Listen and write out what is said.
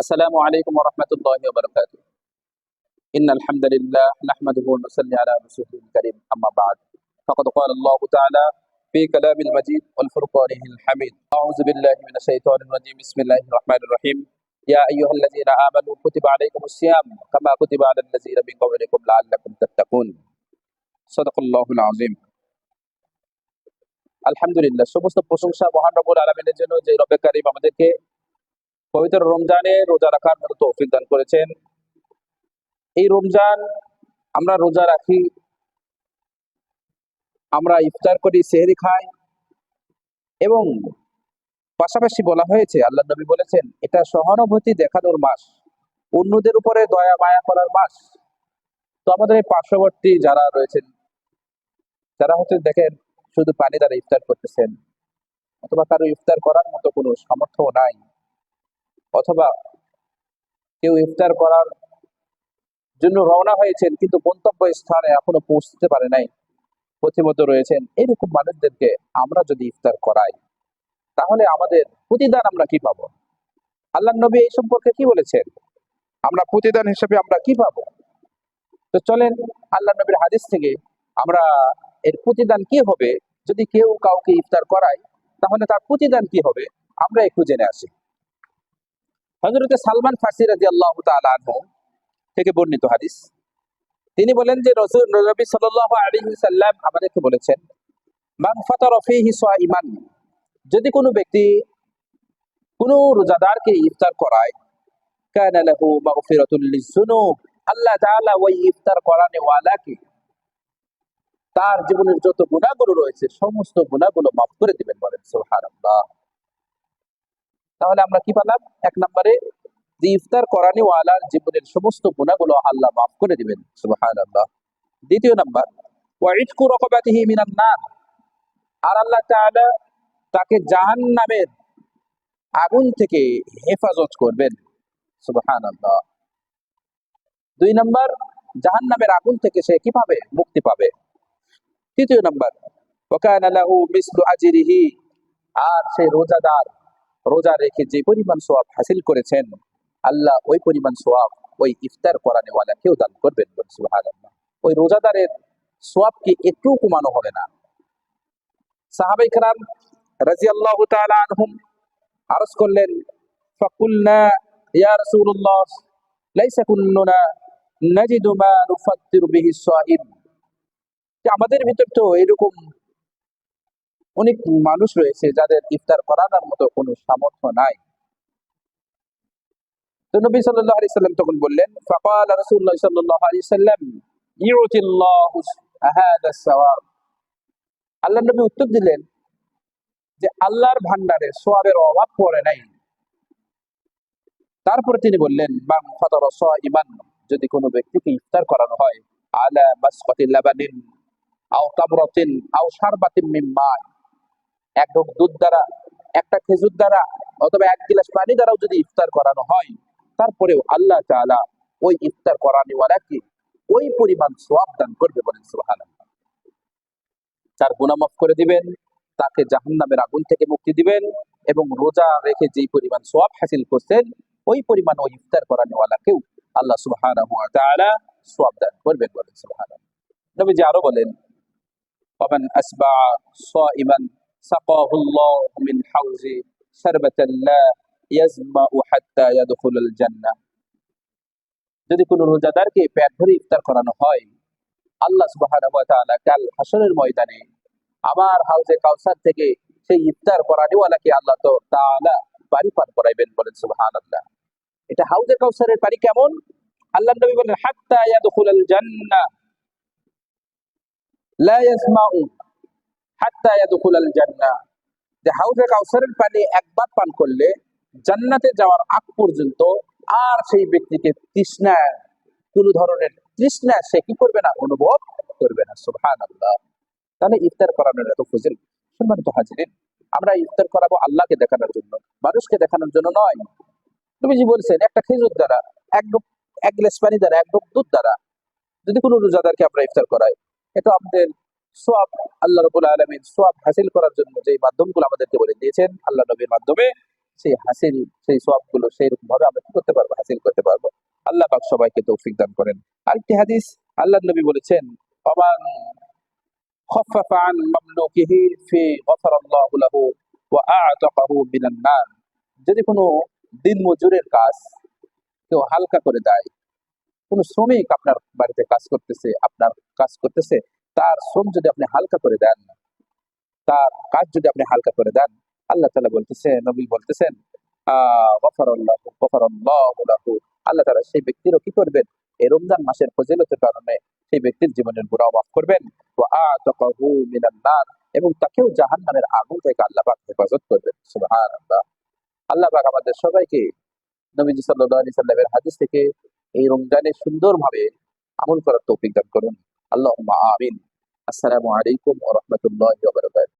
আসসালামু আলাইকুম ওয়া রাহমাতুল্লাহি ওয়া বারাকাতুহু। ইন্নাল হামদালিল্লাহ নাহমাদুহু ওয়া নুসাল্লি আলা রাসূলিল কারীম আম্মা বা'দ। ফাকাদ ক্বালা আল্লাহু তাআলা ফি কালামিল মাজিদ ওয়াল ফুরকানিল হামিদ। আউযু বিল্লাহি মিনাশ শাইতানির রাজীম। বিসমিল্লাহির রহমানির রহিম। ইয়া আইয়ুহাল্লাযীনা আমানু কুতিবা আলাইকুমুস সিয়াম কামা কুতিবা আলাল লাযীনা মিন ক্বাবলিকুম লাআল্লাকুম তাত্তাকুন। সাদাকাল্লাহুল আযীম। আলহামদুলিল্লাহ, সমস্ত প্রশংসা মহান রব্বুল আলামিনের জন্য, যে রব্বে কারীম আমাদেরকে পবিত্র রমজানে রোজা রাখার মতো তৌফিক দান করেছেন। এই রমজান আমরা রোজা রাখি, আমরা ইফতার করি, সেহরি খাই, এবং পাশাপাশি বলা হয়েছে, আল্লাহ নবী বলেছেন, এটা সহানুভূতি দেখানোর মাস, অন্যদের উপরে দয়া মায়া করার মাস। তো আমাদের এই পার্শ্ববর্তী যারা রয়েছেন, যারা হচ্ছে দেখেন শুধু পানি দ্বারা ইফতার করতেছেন, অথবা কারো ইফতার করার মতো কোনো সামর্থ্য নাই, অথবা কেউ ইফতার করার জন্য রওনা হয়েছেন কিন্তু গন্তব্য স্থানে এখনো পৌঁছতে পারে নাই, পথিমধ্যে রয়েছেন, এরকম মানুষদেরকে আমরা যদি ইফতার করাই, তাহলে আমাদের প্রতিদান আমরা কি পাবো? আল্লাহ নবী এই সম্পর্কে কি বলেছেন? আমরা প্রতিদান হিসেবে আমরা কি পাবো? তো চলেন আল্লাহ নবীর হাদিস থেকে আমরা এর প্রতিদান কি হবে, যদি কেউ কাউকে ইফতার করায়, তাহলে তার প্রতিদান কি হবে আমরা একটু জেনে আসি। হযরত সালমান ফারসি রাদিয়াল্লাহু তাআলা আনহু থেকে বর্ণিত হাদিস। তিনি বলেন যে নবী সাল্লাল্লাহু আলাইহি ওয়াসাল্লাম আমাদেরকে বলেছেন, মান ফাতারা ফীহি সাইমান, যদি কোনো ব্যক্তি কোনো রোজাদারকে ইফতার করায়, কানা লাহু মাগফিরাতুল লিযুনুব, আল্লাহ তাআলা ওই ইফতার করানে ওয়ালাকে তার জীবনের যত গুনাহগুলো রয়েছে সমস্ত গুনাহগুলো মাফ করে দিবেন। বলেন সুবহানাল্লাহ। তাহলে আমরা কি পেলাম? এক নম্বরে, যে ইফতার করানে ওয়ালার জীবনের সমস্ত গুনাহগুলো আল্লাহ মাফ করে দিবেন। সুবহানাল্লাহ। দ্বিতীয় নাম্বার, ওয়া ইতকু রাকাবাতিহি মিনান নার, আর আল্লাহ তাআলা তাকে জাহান্নামের আগুন থেকে হেফাজত করবেন। সুবহানাল্লাহ। দুই নাম্বার, জাহান্নামের আগুন থেকে সে কি পাবে? মুক্তি পাবে। তৃতীয় নাম্বার, ওয়াকানা লাহু মিসলু আজরিহি, আর সেই রোজাদার রোজা রেখে যে পরিমাণ সওয়াব হাসিল করেছেন, আল্লাহ ওই পরিমাণ সওয়াব ওই ইফতার করানে ওয়ালাকেও দান করবেন। সুবহানাল্লাহ। ওই রোজাদারের সওয়াব কি একটু কমানো হবে না? সাহাবায়ে কেরাম রাদিয়াল্লাহু তাআলা আনহুম আরজ করলেন, ফাকুলনা ইয়া রাসূলুল্লাহ লাইসা কুল্লুনা নাজিদু মা নুফাত্তিরু বিহি সাইম, যে আমাদের ভিতর তো এরকম অনেক মানুষ রয়েছে যাদের ইফতার করানোর মতো কোনো সামর্থ্য নাই। তো নবী সাল্লাল্লাহু আলাইহি সাল্লাম তখন বললেন, ফাকালা রাসূলুল্লাহ সাল্লাল্লাহু আলাইহি সাল্লাম, ইউতিল্লাহু হাদা সাওয়াব, আল্লাহ নবী উত্তর দিলেন যে আল্লাহর ভান্ডারে সওয়াবের অভাব পড়ে নাই। তারপরে তিনি বললেন, মান ফাতারা সাইমান, যদি কোনো ব্যক্তিকে ইফতার করানো হয়, আলা মাসকাতি লাবানিন আও তামরাতিন আও শারবাতিন মিন মা, এক ঢোক দুধ দ্বারা, একটা খেজুর দ্বারা, অথবা এক গিলাস পানি দ্বারাও যদি ইফতার করানো হয়, তারপরেও আল্লাহ তাআলা ওই ইফতার করানোওয়ালাকে ওই পরিমাণ সওয়াব দান করবে। বলেন সুবহানাল্লাহ। তার গুনাহ মাফ করে দিবেন, তাকে জাহান্নামের আগুন থেকে মুক্তি দিবেন, এবং রোজা রেখে যেই পরিমাণ সওয়াব হাসিল করছেন ওই পরিমাণ ওই ইফতার করানোওয়ালাকেও আল্লাহ সুবহানাহু ওয়া তাআলা সওয়াব দান করবেন। বলেন সুবহানাল্লাহ। নবীজি আরো বলেন, ওমান আসবা সাইমান সাকাহুল্লাহু মিন হাউজি শারবাতান লা ইয়াজমাউ হাত্তা ইয়াদখুলাল জান্নাহ, যদি কোনো রোজাদারকে পেট ভরে ইফতার করানো হয়, আল্লাহ সুবহানাহু ওয়া তাআলা কাল হাসরের ময়দানে আমার হাউজে কাউসার থেকে সেই ইফতার করানোওয়ালাকে আল্লাহ তো তাআলা পানি পান করাইবেন। বলেন সুবহানাল্লাহ। এটা হাউজে কাউসারের পানি কেমন? আল্লাহ নবী বলেন, হাত্তা ইয়াদখুলাল জান্নাহ লা ইয়াজমাউ হাত্তা ইয়াদখুলাল জান্নাহ, যে হাউজে কাউসারের পানি একবার পান করলে জান্নাতে যাওয়ার আগ পর্যন্ত আর সেই ব্যক্তিকে তৃষ্ণা, কোন ধরনের তৃষ্ণা সে কি করবে না? অনুভব করবে না। সুবহানাল্লাহ। তাহলে ইফতার করানোর এত ফজিল। সম্মানিত হাজিরিন, আমরা ইফতার করাবো আল্লাহকে দেখানোর জন্য, মানুষকে দেখানোর জন্য নয়। নবীজি বলছেন, একটা খেজুর দ্বারা, এক গ্লাস পানি দ্বারা, এক ঢোক দুধ দ্বারা যদি কোনো রোজাদারকে আমরা ইফতার করাই, এটা আমাদের সওয়াব, আল্লাহ রাব্বুল আলামিন সওয়াব হাসিল করার জন্য যে মাধ্যমগুলো আমাদেরকে বলে দিয়েছেন আল্লাহ নবীর মাধ্যমে, সেই হাসিল, সেই সওয়াবগুলো সেই রকম ভাবে আমরা কি করতে পারবো, হাসিল করতে পারবো। আল্লাহ পাক সবাইকে তৌফিক দান করেন। আরেকটি হাদিস, আল্লাহর নবী বলেছেন, ওমান খাফফাফা আন মামলুকিহি ফি গফারাল্লাহু লাহু ওয়া আ'তাকাহু মিনান নার। যদি কোনো দিন মজুরের কাজ কেউ হালকা করে দেয়, কোন শ্রমিক আপনার বাড়িতে কাজ করতেছে, আপনার কাজ করতেছে, তার শ্রম যদি আপনি হালকা করে দেন, তার কাজ যদি আপনি হালকা করে দেন, আল্লাহ তাআলা বলতেছে, নবী বলতেছেন, গফারাল্লাহু লাহু, আল্লাহ তাআলা সেই ব্যক্তিরও কি করবেন, এই রমজান মাসের ফজিলতের কারণে সেই ব্যক্তির জীবনের গুনাহ মাফ করবেন। ওয়া আ'তাকাহু মিনান নার, এবং তাকেও জাহান্নামের আগুন থেকে আল্লাহ পাক হেফাজত করবেন। সুবহানাল্লাহ। আল্লাহ পাক আমাদের সবাইকে নবীজি সাল্লাল্লাহু আলাইহি সাল্লামের হাদিস থেকে এই রমজানে সুন্দরভাবে আমল করার তৌফিক দান করুন। আল্লাহুম্মা আমিন। আসসালামু আলাইকুম ওয়া রাহমাতুল্লাহি ওয়া বারাকাতুহু।